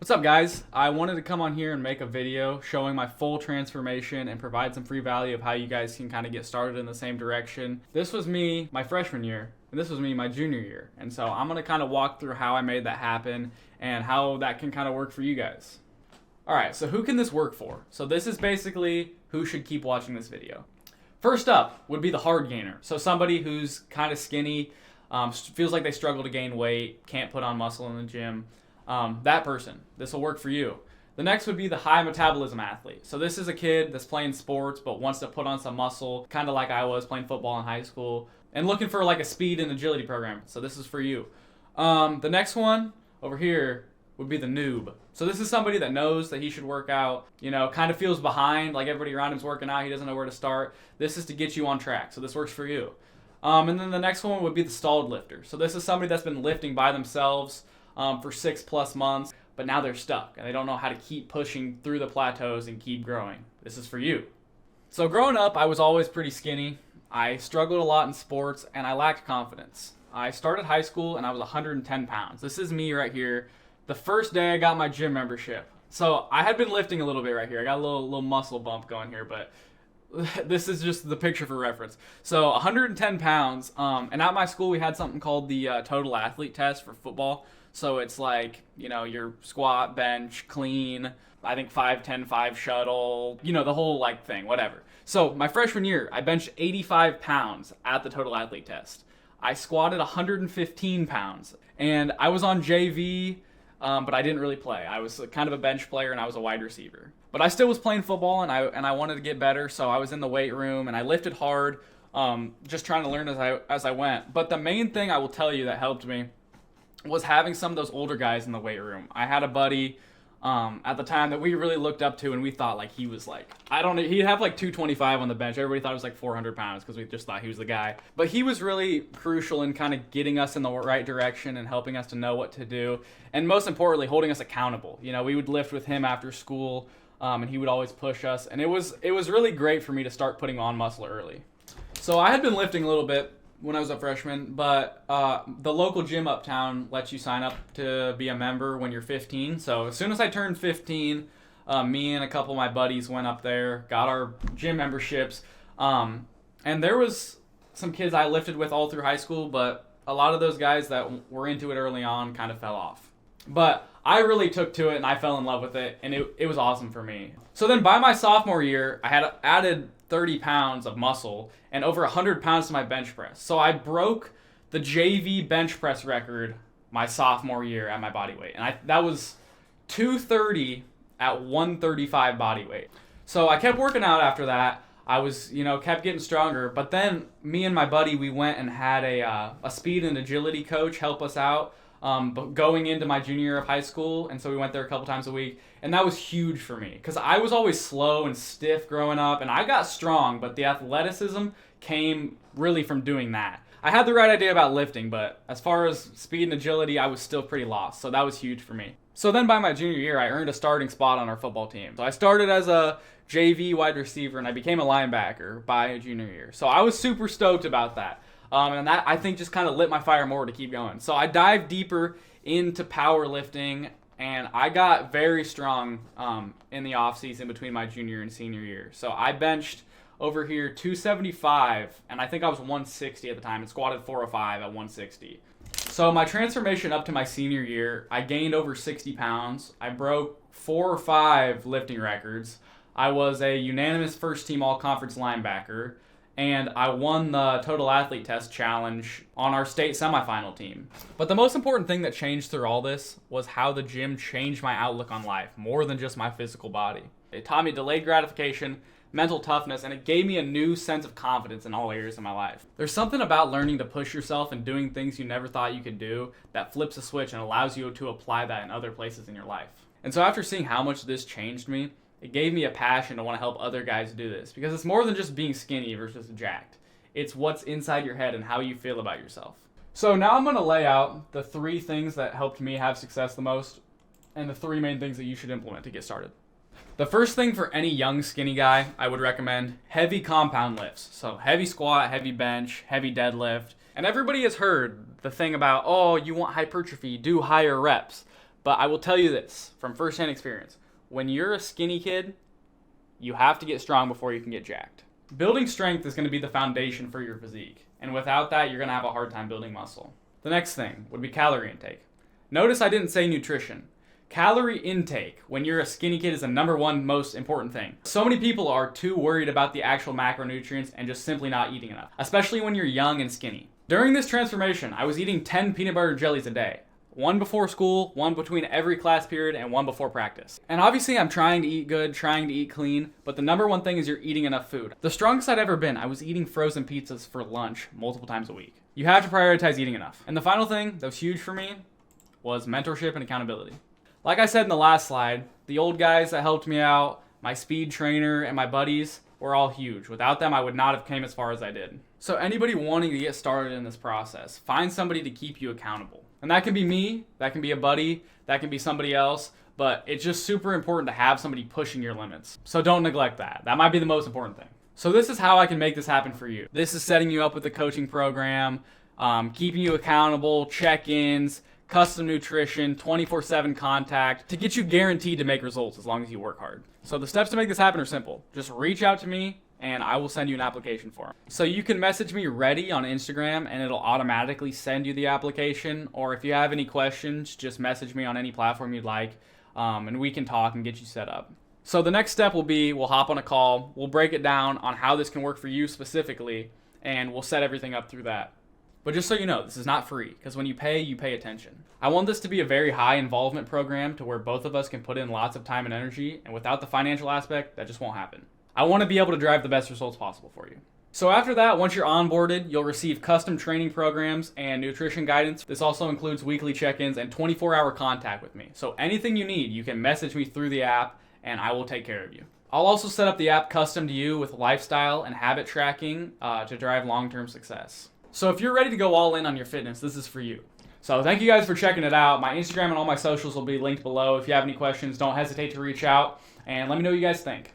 What's up, guys? I wanted to come on here and make a video showing my full transformation and provide some free value of how you guys can kind of get started in the same direction. This was me my freshman year, and this was me my junior year. And so I'm going to kind of walk through how I made that happen and how that can kind of work for you guys. Alright, so who can this work for? So this is basically who should keep watching this video. First up would be the hard gainer. So somebody who's kind of skinny, feels like they struggle to gain weight, can't put on muscle in the gym. That person, this will work for you. The next would be the high metabolism athlete. So this is a kid that's playing sports but wants to put on some muscle, kind of like I was playing football in high school, and looking for like a speed and agility program. So this is for you. The next one over here would be the noob. So this is somebody that knows that he should work out, kind of feels behind, like everybody around him's working out, he doesn't know where to start. This is to get you on track, so this works for you. And then the next one would be the stalled lifter. So this is somebody that's been lifting by themselves for 6+ months, but now they're stuck and they don't know how to keep pushing through the plateaus and keep growing. This is for you. So growing up, I was always pretty skinny. I struggled a lot in sports and I lacked confidence. I started high school and I was 110 pounds. This is me right here. The first day I got my gym membership. So I had been lifting a little bit right here. I got a little muscle bump going here, but this is just the picture for reference. So 110 pounds, and at my school we had something called the total athlete test for football. So it's like, your squat, bench, clean, I think 5, 10, 5 shuttle, the whole like thing, whatever. So my freshman year, I benched 85 pounds at the total athlete test. I squatted 115 pounds, and I was on JV, but I didn't really play. I was kind of a bench player and I was a wide receiver. But I still was playing football and I wanted to get better, so I was in the weight room and I lifted hard, just trying to learn as I went. But the main thing I will tell you that helped me was having some of those older guys in the weight room. I had a buddy at the time that we really looked up to, and we thought like he was like, he'd have like 225 on the bench. Everybody thought it was like 400 pounds because we just thought he was the guy. But he was really crucial in kind of getting us in the right direction and helping us to know what to do. And most importantly, holding us accountable. We would lift with him after school, and he would always push us. And it was really great for me to start putting on muscle early. So I had been lifting a little bit when I was a freshman, but the local gym uptown lets you sign up to be a member when you're 15. So as soon as I turned 15, me and a couple of my buddies went up there, got our gym memberships, and there was some kids I lifted with all through high school, but a lot of those guys that were into it early on kind of fell off. But I really took to it and I fell in love with it, and it was awesome for me. So then by my sophomore year, I had added 30 pounds of muscle and over 100 pounds to my bench press. So I broke the JV bench press record my sophomore year at my body weight. And that was 230 at 135 body weight. So I kept working out after that. I was, kept getting stronger. But then me and my buddy, we went and had a speed and agility coach help us out going into my junior year of high school. And so we went there a couple times a week. And that was huge for me because I was always slow and stiff growing up. And I got strong, but the athleticism came really from doing that. I had the right idea about lifting, but as far as speed and agility, I was still pretty lost. So that was huge for me. So then by my junior year, I earned a starting spot on our football team. So I started as a JV wide receiver and I became a linebacker by junior year. So I was super stoked about that. And that, I think, just kind of lit my fire more to keep going. So I dived deeper into powerlifting, and I got very strong in the offseason between my junior and senior year. So I benched over here 275, and I think I was 160 at the time, and squatted 405 at 160. So my transformation up to my senior year, I gained over 60 pounds. I broke 4 or 5 lifting records. I was a unanimous first-team all-conference linebacker, and I won the Total Athlete Test Challenge on our state semifinal team. But the most important thing that changed through all this was how the gym changed my outlook on life, more than just my physical body. It taught me delayed gratification, mental toughness, and it gave me a new sense of confidence in all areas of my life. There's something about learning to push yourself and doing things you never thought you could do that flips a switch and allows you to apply that in other places in your life. And so after seeing how much this changed me, it gave me a passion to want to help other guys do this, because it's more than just being skinny versus jacked. It's what's inside your head and how you feel about yourself. So now I'm going to lay out the 3 things that helped me have success the most and the 3 main things that you should implement to get started. The first thing for any young skinny guy, I would recommend heavy compound lifts. So heavy squat, heavy bench, heavy deadlift. And everybody has heard the thing about, oh, you want hypertrophy, do higher reps. But I will tell you this from firsthand experience. When you're a skinny kid, you have to get strong before you can get jacked. Building strength is going to be the foundation for your physique. And without that, you're going to have a hard time building muscle. The next thing would be calorie intake. Notice I didn't say nutrition. Calorie intake when you're a skinny kid is the number one most important thing. So many people are too worried about the actual macronutrients and just simply not eating enough, especially when you're young and skinny. During this transformation, I was eating 10 peanut butter jellies a day. One before school, one between every class period, and one before practice. And obviously I'm trying to eat good, trying to eat clean, but the number one thing is you're eating enough food. The strongest I'd ever been, I was eating frozen pizzas for lunch multiple times a week. You have to prioritize eating enough. And the final thing that was huge for me was mentorship and accountability. Like I said in the last slide, the old guys that helped me out, my speed trainer and my buddies were all huge. Without them, I would not have came as far as I did. So anybody wanting to get started in this process, find somebody to keep you accountable. And that can be me, that can be a buddy, that can be somebody else, but it's just super important to have somebody pushing your limits. So don't neglect that. That might be the most important thing. So this is how I can make this happen for you. This is setting you up with a coaching program, keeping you accountable, check-ins, custom nutrition, 24/7 contact to get you guaranteed to make results as long as you work hard. So the steps to make this happen are simple. Just reach out to me and I will send you an application form. So you can message me ready on Instagram and it'll automatically send you the application. Or if you have any questions, just message me on any platform you'd like and we can talk and get you set up. So the next step will be we'll hop on a call, we'll break it down on how this can work for you specifically, and we'll set everything up through that. But just so you know, this is not free, because when you pay attention. I want this to be a very high involvement program to where both of us can put in lots of time and energy, and without the financial aspect, that just won't happen. I want to be able to drive the best results possible for you. So after that, once you're onboarded, you'll receive custom training programs and nutrition guidance. This also includes weekly check-ins and 24-hour contact with me. So anything you need, you can message me through the app, and I will take care of you. I'll also set up the app custom to you with lifestyle and habit tracking to drive long-term success. So if you're ready to go all in on your fitness, this is for you. So thank you guys for checking it out. My Instagram and all my socials will be linked below. If you have any questions, don't hesitate to reach out and let me know what you guys think.